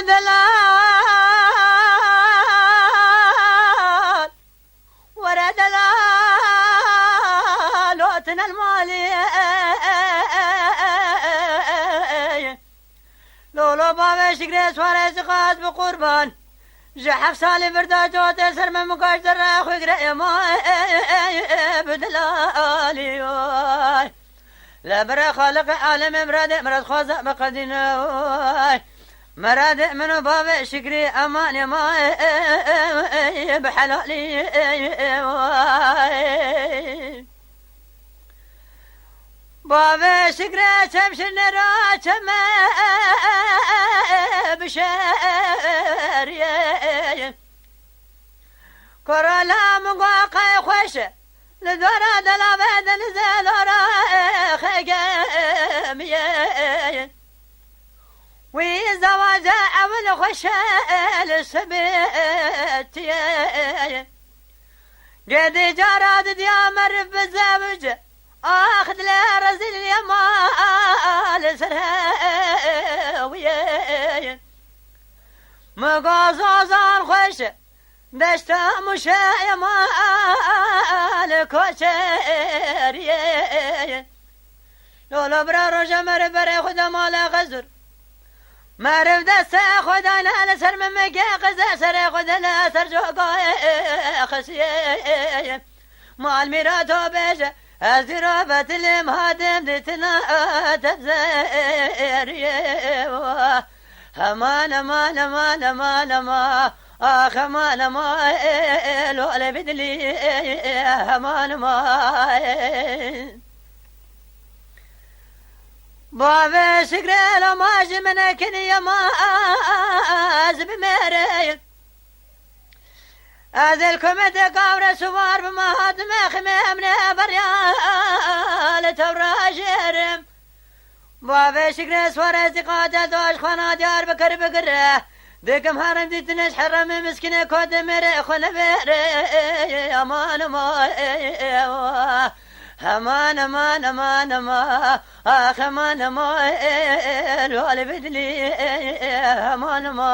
دلال ورا دلالوتنا المالي لولو بابا شكري سواري سقاط بقربان جحف سالي برداجو تسر من مقاش در خوي قرأي ما بدلالي لبرا خالق عالم مراد خوزا بقدنا مراد منو بابا شكري امان ما بحلالي بابا شكري تمشي نرا تما بشاري كورولا مقاقي خوش لدورا دلا بدن زلورا خيقامي وزواج اول خوش السبتي قد جارات ديامر بزوج اخذ له رزل يمال سراوي مقاصوصان خوش دشتا مشاي مال كوشري لولا برا رجا مربري خدا مالا غزر معرف دست خدا لا لسر من مقا قزا سر خدا لا سر جوقا خسي مال ميراتو بيجا ازرابة المهادم ديتنا تبزيري همان امان امان امان امان آخ امان ما لولا بدلي امان ما بابا شكرا لما جمنا كني ما ازب ميري أذلكم تقاور سوار بمهات مخممنا بريال تورا جرم بابا شكرا سوار ازدقاتا دوش خوانا ديار بكر بقره دقم هرم ديتنش حرم مسكنة كود مري خون بيري امان ما امان امان امان امان اخ امان ما لولي بدلي امان ما